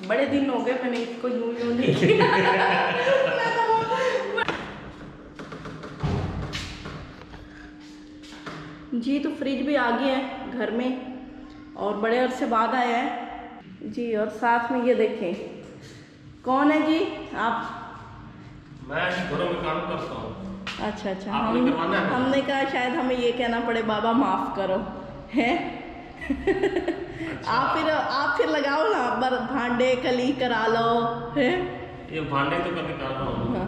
बड़े दिन हो गए मैंने इसको यूं नहीं किया। जी तो फ्रिज भी आ गया है घर में और बड़े अरसे बाद आया है जी। और साथ में ये देखें कौन है जी आप? मैं घरों में काम करता हूँ। अच्छा अच्छा, हमने कहा शायद हमें ये कहना पड़े बाबा माफ करो है। अच्छा। आप फिर लगाओ ना भांडे कली करा लो है। ये भांडे तो कभी कर रहा हूँ। हाँ।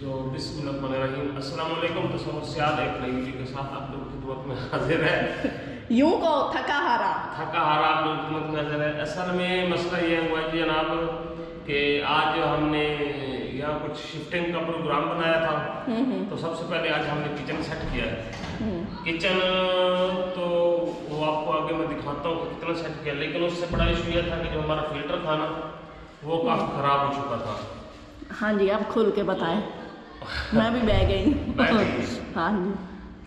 तो बिस्मिल्लाहिर्रहमानिर्रहीम, अस्सलाम वालेकुम। तो समस्यात एक नई वीडियो के साथ आप लोगों की खिदमत में हाजिर है। यूं को थका हारा आप लोगों की खिदमत में हाजिर है। असल में मसला ये हुआ जी जनाब कि आज हमने यहाँ कुछ शिफ्टिंग का प्रोग्राम बनाया था। तो सबसे पहले आज हमने किचन सेट किया है। किचन तो वो आपको आगे मैं दिखाता हूँ कि कितना सेट किया, लेकिन उससे बड़ा इशू यह था कि जो हमारा फिल्टर था ना वो काफ़ी ख़राब हो चुका था। हाँ जी, आप खुल के बताएं। मैं भी बह गई। हाँ जी।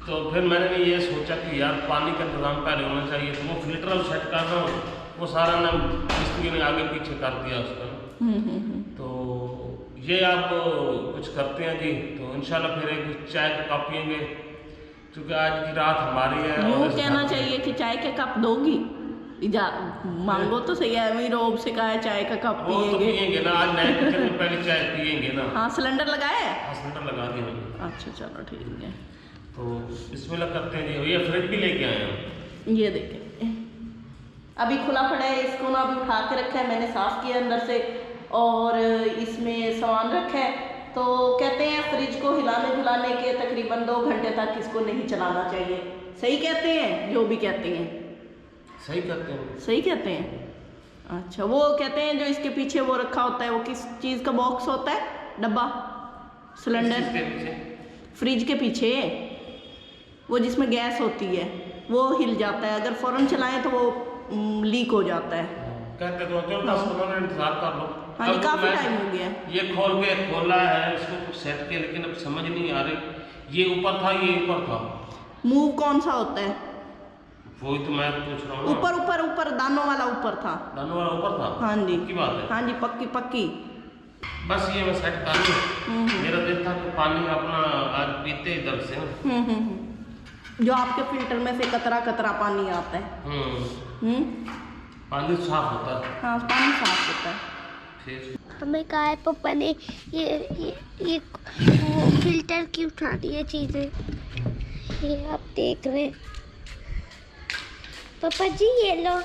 तो फिर मैंने ये सोचा कि यार पानी का इंतज़ाम पहले होना चाहिए। तो वो फिल्टर सेट कर रहा हूँ, वो सारा ना मिस्त्री ने आगे पीछे कर दिया उसका। तो ये आप कुछ करते हैं जी, तो इंशाल्लाह फिर एक चाय का कप पियेंगे क्योंकि आज की रात हमारी है। यूँ कहना चाहिए कि चाय के कप दोगी, मांगो तो सही है। अमीर रोब से कहा है चाय का कप पियेंगे ना, आज नए किचन में पहले चाय पियेंगे ना। हाँ, सिलेंडर लगाया है? हाँ, सिलेंडर लगा दिया मैंने। अच्छा चलो ठीक है। तो बिस्मिल्लाह करते हैं जी। ये फ्रिज भी लेके आए हैं, ये देखें अभी खुला पड़ा है, इसको ना अभी उठा के रखा है मैंने, साफ किया अंदर से और इसमें सामान रखा है। तो कहते हैं फ्रिज को हिलाने झुलाने के तकरीबन 2 घंटे तक इसको नहीं चलाना चाहिए। सही कहते हैं? जो भी कहते हैं सही कहते हैं। सही कहते हैं। अच्छा, वो कहते हैं जो इसके पीछे वो रखा होता है, वो किस चीज़ का बॉक्स होता है? डब्बा सिलेंडर फ्रिज के पीछे वो जिसमें गैस होती है वो हिल जाता है, अगर फ़ौरन चलाएं तो वो लीक हो जाता है। कहते तो 10-15 मिनट इंतजार कर लो। हाँ जी, काफ़ी टाइम हो गया। ये खोला है, इसको कुछ सेट किया, लेकिन अब समझ नहीं आ रही। ये ऊपर था, ये ऊपर था। मूव कौन सा होता है? वही तो मैं पूछ रहा हूँ। ऊपर दानों वाला ऊपर था। दानों वाला ऊपर था? हाँ जी। पक्की बात है? हाँ जी, पक्की। बस ये मैं सेट कर लूँ। मेरा दिल था कि पानी अपना आज पीते इधर से जो आपके फिल्टर में से कतरा पानी आता है। पानी साफ होता है। हाँ, पानी साफ होता है। हमें कहा है पापा ने ये वो फिल्टर की उठा दी है चीज़ें, ये आप देख रहे हैं। पापा जी ये लो।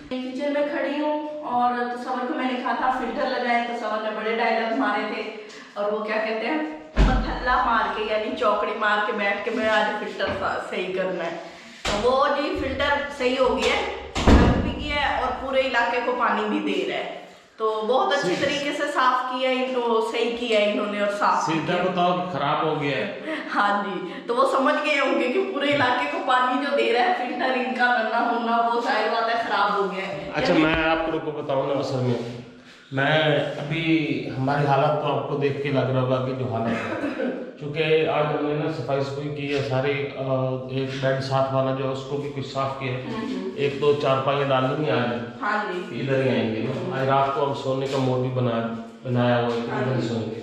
किचन में खड़ी हूँ और तसव्वुर को मैंने कहा था फिल्टर लगाए, तसव्वुर ने बड़े डायलॉग मारे थे और वो क्या कहते हैं मथल्ला मार के यानी चौकड़ी मार के बैठ के मैं आज फिल्टर सही करना है। तो वो जी फिल्टर सही हो गया है, भी किया है और पूरे इलाके को पानी भी दे रहा है। तो बहुत अच्छे तरीके से साफ किया इनको, सही किया इन्होंने और साफ सीधा बताओ कि खराब हो गया है। हाँ जी, तो वो समझ गए होंगे कि पूरे इलाके को पानी जो दे रहा है फिल्टर इनका बनना होना वो शायद बात है खराब हो गया है। अच्छा, मैं आप लोगों को बताऊँ ना, असल में मैं अभी हमारी हालत तो आपको देख के लग रहा होगा कि जो हालत है, क्योंकि आज हमने ना सफाई की है सारी। एक बेड साथ वाला जो है उसको भी कुछ साफ किया है। 1-2 चारपाइयाँ डालनी है आज। हाँ जी, इधर ही आएंगे। आज रात को हम सोने का मोड भी बनाया हुआ है, इधर सोएंगे।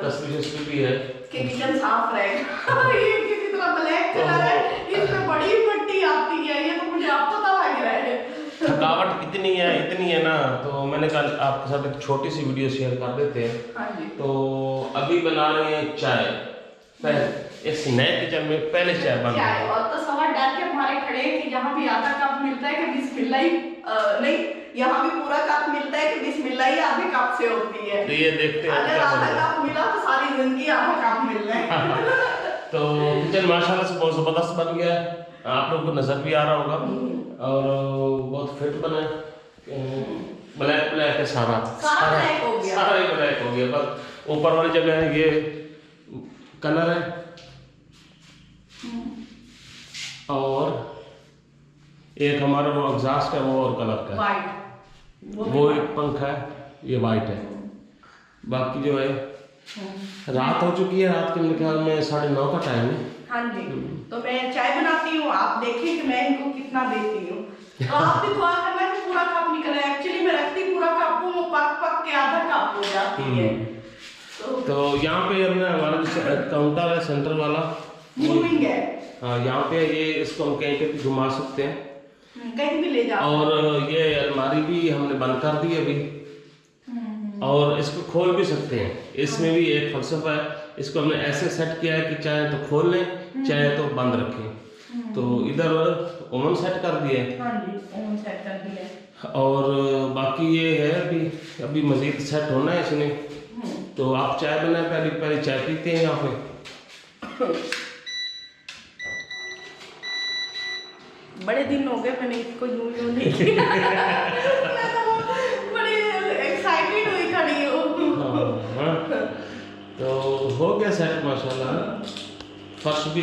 तस्वीर भी है कि किचन साफ रहेगा। ये किसी तरह ब्लैक कलर है, इसमें बड़ी मट्टी आती है, ये तो मुझे आप पता लग रहा है। थकावट इतनी है ना, तो मैंने कहा आपके साथ एक छोटी सी वीडियो शेयर कर देते हैं। हाँ जी। तो अभी बना रहे हैं चाय, इस नए किचन में पहले चाय बन रही है। और तो सवाल डर के हमारे खड़े कि जहाँ भी आधा कप मिलता है कि बिस्मिल्लाह ही नहीं, यहाँ भी पूरा कप मिलता है कि बिस्मिल्लाह ही आधे कप से होती है। तो ये देखते हैं अगर आधा कप मिला तो सारी जिंदगी आधा कप मिल रहा है। तो किचन माशाल्लाह से बहुत ज़बरदस्त बन गया है, आप लोगों को नज़र भी आ रहा होगा और बहुत फिट बना है। ब्लैक है सारा ब्लैक हो गया, सारा ही ब्लैक हो गया। बस ऊपर वाली जगह है ये कलर है और एक हमारा वो एग्जॉस्ट है वो और कलर का है। वो एक पंखा है, ये वाइट है। बाकी जो है रात हो चुकी है, रात के मेरे ख्याल में 9:30 का टाइम है। हाँ जी, तो मैं चाय बनाती हूँ, आप देखें कि मैं इनको कितना देती हूँ। तो आप भी दुआ करना कि पूरा कप निकले। एक्चुअली मैं रखती पूरा कप हूँ, वो पक पक के आधा कप हो जाती है। तो यहाँ पे अपना हमारा जो काउंटर है सेंटर वाला मूविंग है। हाँ, यहाँ पे ये इसको हम कहीं पे भी घुमा सकते हैं, कहीं भी ले जा। और ये अलमारी भी हमने बंद कर दी अभी, और इसको खोल भी सकते हैं। इसमें भी एक फलसफा है, इसको हमने ऐसे सेट किया है कि चाहे तो खोल लें चाहे तो बंद रखें। तो इधर ओवन सेट कर दिया है। हाँ जी, ओवन सेट कर दिया है। और बाकी ये है अभी मजीद सेट होना है इसमें। तो आप चाय बनाए, पहले चाय पीते हैं यहाँ पे। बड़े दिन हो गए मैंने इसको यूं नहीं किया। मैं तो बड़ी एक्साइटेड हुई खड़ी हूँ। हाँ, तो हो गया सेट माशाल्लाह, फर्श भी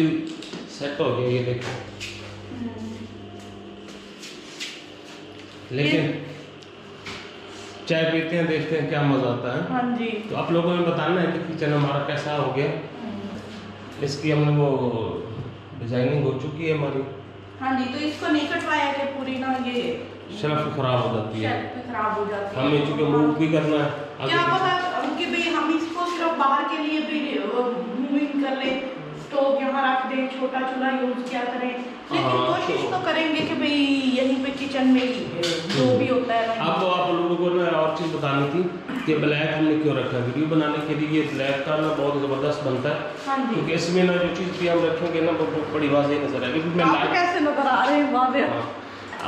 सेट हो गया ये देखो। लेकिन चाय पीते हैं, देखते हैं क्या मजा आता है। हाँ जी। तो आप लोगों ने बताना है कि किचन हमारा कैसा हो गया। इसकी हमने वो डिजाइनिंग हो चुकी है हमारी। हाँ जी, तो इसको नहीं कटवाया कि पूरी ना ये शेल्फ खराब हो जाती है, शेल्फ खराब हो जाती है। हमें चूंकि मूव भी करना है क्या पता कि भाई हम इसको सिर्फ बाहर के लिए भी मूविंग कर ले, स्टोव यहाँ रख दें, छोटा चूल्हा यूज किया करें, लेकिन कोशिश तो करेंगे कि भाई यहीं पे किचन में ही जो भी होता है। अब आप लोगों को ना और चीज़ बतानी थी कि ब्लैक हमने क्यों रखा है। वीडियो बनाने के लिए ये ब्लैक का ना बहुत ज़बरदस्त बनता है। हाँ जी, क्योंकि इसमें ना जो चीज़ भी हम रखेंगे ना वो बड़ी वाज़ेह नजर आएगी। क्योंकि मैं आप कैसे नजर आ रहे हैं वाज़ेह। हाँ,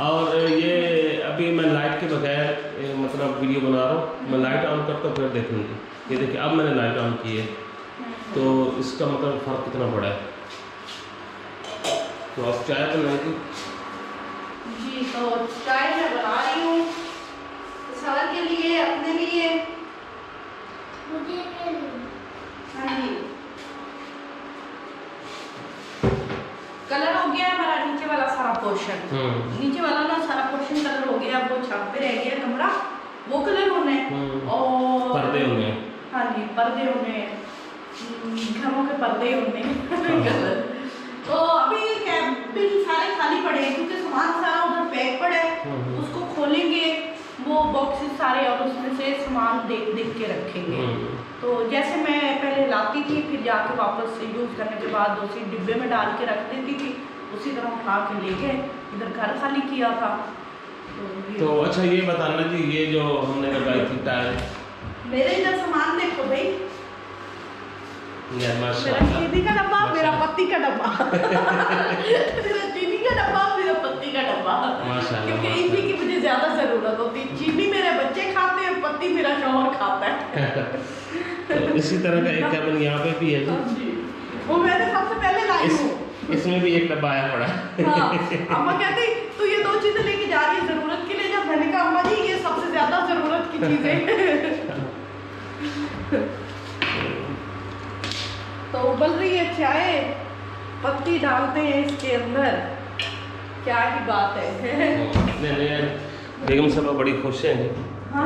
और ये अभी मैं लाइट के बगैर मतलब वीडियो बना रहा हूँ। मैं लाइट ऑन करता हूँ फिर देखूँगी। ये देखिए अब मैंने लाइट ऑन की है, तो इसका मतलब फ़र्क कितना बड़ा है। तो आप चाय बनाएगी? जी, तो चाय मैं बना रही हूँ सर के लिए, अपने लिए। मुझे हाँ जी, कलर हो गया है हमारा नीचे वाला सारा पोर्शन। नीचे वाला ना सारा पोर्शन कलर हो गया, वो छत पे रह गया कमरा, वो कलर होने और पर्दे होने। हाँ जी, पर्दे होने, घरों के पर्दे होने कलर। तो अभी कैबिन सारे खाली पड़े हैं क्योंकि सामान सारा उधर पैक पड़ा है। उसको खोलेंगे वो बॉक्सेस सारे और उसमें से सामान देख देख के रखेंगे। तो जैसे मैं पहले लाती थी, फिर जाके वापस से यूज़ करने के बाद उसी डिब्बे में डाल के रख देती थी, उसी तरह उठा के ले गए, इधर घर खाली किया था। तो अच्छा ये बताना जी, ये जो हमने लगाई थी टाइल, मेरे इधर सामान देखो भाई, ये मेरा चीनी का डब्बा, मेरा पत्ती का डब्बा। मेरा चीनी का डब्बा, मेरा पत्ती का डब्बा। क्योंकि इसी की मुझे ज्यादा जरूरत होती है। चीनी मेरे बच्चे खाते हैं, पत्ती मेरा शौहर खाता है। तो इसी तरह का एक कैबिन यहाँ पे भी है जी, वो मैंने सबसे पहले लाई हूँ। इसमें भी एक डब्बा आया पड़ा। हाँ, अम्मा कहती तू ये 2 चीजें लेके जा रही है जरूरत के लिए, जब मैंने कहा अम्मा जी ये सबसे ज्यादा जरूरत की चीजें। तो उबल रही है चाय, पत्ती डालते हैं इसके अंदर, क्या ही बात है। नहीं, बेगम साहब बड़ी खुश हैं हाँ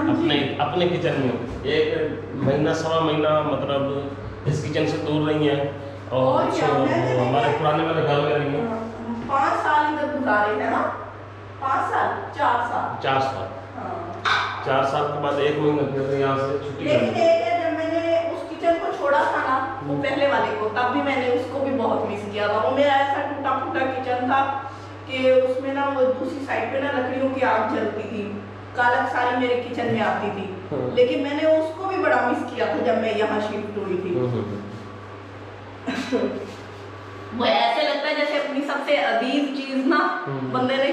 अपने किचन में। एक महीना सवा महीना मतलब इस किचन से दूर रही हैं, और हमारे पुराने वाले घर में रही हैं। 5 साल इधर गुजारे हैं ना, 5 साल 4 साल 4 साल। हाँ। 4 साल के बाद 1 महीना फिर यहाँ से छुट्टी। लेकिन जब मैंने उस किचन को छोड़ा था ना, वो पहले वाले को, तब भी मैंने उसको भी बहुत मिस किया था। वो मेरा ऐसा टूटा फूटा किचन था कि उसमें ना वो दूसरी साइड पे ना लकड़ियों की आग जलती थी, कालक सारी मेरे किचन में आती थी। लेकिन मैंने उसको भी बड़ा मिस किया था जब मैं यहाँ शिफ्ट हुई थी। वो ऐसे लगता है जैसे अपनी सबसे अजीज चीज ना बंदे ने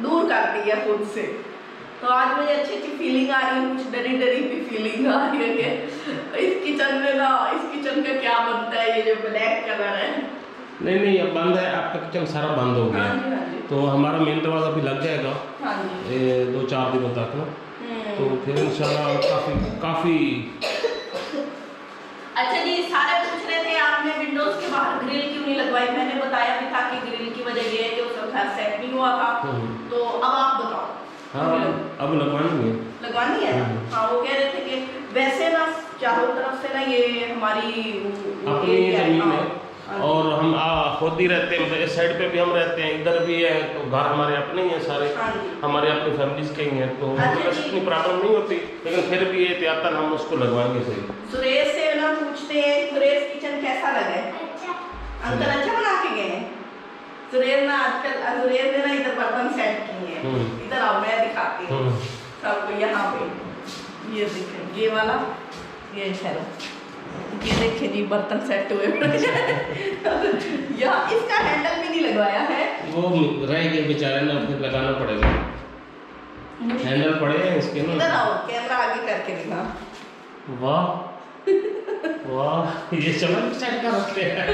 दूर कर दी है खुद से। तो आज मुझे अच्छी अच्छी फीलिंग आ रही है, कुछ डरी डरी भी फीलिंग आ रही है कि इस किचन में ना, इस किचन का क्या बनता है, ये जो ब्लैक कलर है। नहीं अब बंद है, आपका किचन सारा बंद हो गया। हाँ जी। तो हमारा मेन दरवाजा भी लग जाएगा। हाँ जी। 2-4 दिनों तक ना, तो फिर इंशाल्लाह काफ़ी। अच्छा जी, सारे पूछ रहे थे आपने विंडोज के बाहर ग्रिल क्यों नहीं लगवाई। मैंने बताया भी था कि ग्रिल की वजह ये है कि उसका घर सेट नहीं हुआ था। तो अब आप बताओ। हाँ, अब लगवानी है। लगवानी है। हाँ, वो कह रहे थे कि वैसे ना चारों तरफ से ना ये हमारी अपनी जमीन है, और हम खुद ही रहते हैं, मतलब इस साइड पे भी हम रहते हैं, इधर भी है, तो घर हमारे अपने ही हैं सारे, हाँ जी। हमारे अपनी फैमिलीज के ही हैं, तो अच्छा हमें जी। इतनी प्रॉब्लम नहीं होती, लेकिन फिर भी एहतियातन हम उसको लगवाएंगे सही। सुरेश से ना पूछते हैं, सुरेश किचन कैसा लगा है? अंकल अच्छा बना के गए हैं? सुरेश ना आजकल, सुरेश ने ना इधर बर्तन सेट किए हैं, इधर आओ मैं दिखाती हूँ सबको। यहाँ पे ये देखें, ये वाला, ये ठहरो, ये देखिए जी बर्तन सेट हुए यहाँ इसका हैंडल भी नहीं लगवाया है, वो रह गए बेचारे ना, फिर लगाना पड़ेगा, हैंडल पड़े हैं इसके ना। इधर आओ, कैमरा आगे करके दिखा। वाह वाह, ये चमन सेट कर रखते हैं।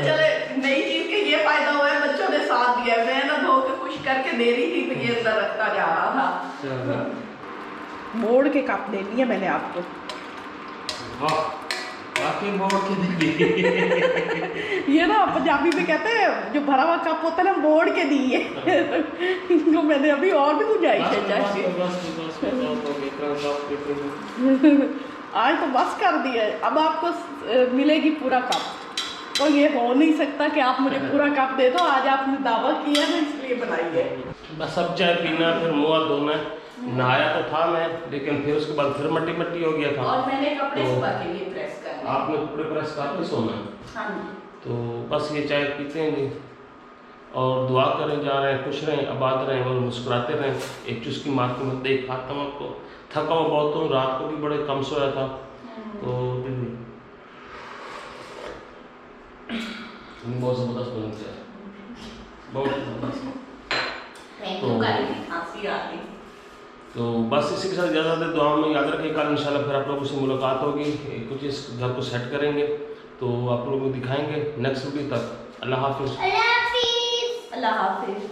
चले, नई चीज के ये फायदा हुआ है, बच्चों ने साथ दिया, मैं ना धो के खुश करके दे रही थी, तो ये अंदर रखता जा रहा था। बोर्ड के कप दे दिए मैंने आपको। वाह, बाकी बोर्ड के दिए। ये ना पंजाबी में कहते हैं जो भरा हुआ कप होता है ना, बोर्ड के दिए। इनको मैंने अभी और भी गुंजाइश है चाहिए। आज तो बस कर दिया है, अब आपको मिलेगी पूरा कप, तो ये हो नहीं सकता कि आप मुझे पूरा कप दे दो, आज आपने दावा किया ना इसलिए बनाई है। बस अब चाय पीना, फिर मुँह धोना। नहाया तो था मैं, लेकिन फिर उसके बाद फिर मट्टी मट्टी हो गया था, और मैंने कपड़े सुबह के लिए प्रेस करने। आपने कपड़े प्रेस करके सोना है। हाँ जी। तो बस ये चाय पीते हैं जी, और दुआ करें, जा रहे हैं, खुश रहें, आबाद रहें और मुस्कुराते रहें। एक चुस्की मार के मैं देख खाता हूँ आपको, थका हुआ बहुत हूँ, रात को भी बड़े कम सोया था, तो बहुत ज़बरदस्त बन गया, बहुत ज़बरदस्त। खांसी आ गई। तो बस इसी के साथ ज़्यादा देर दुआ में याद रखिए, कल इंशाल्लाह फिर आप लोगों से मुलाकात होगी, कुछ इस घर को सेट करेंगे, तो आप लोगों को दिखाएंगे नेक्स्ट वीडियो तक। अल्लाह हाफिज़। अल्लाह हाफिज़। अल्लाह हाफिज़।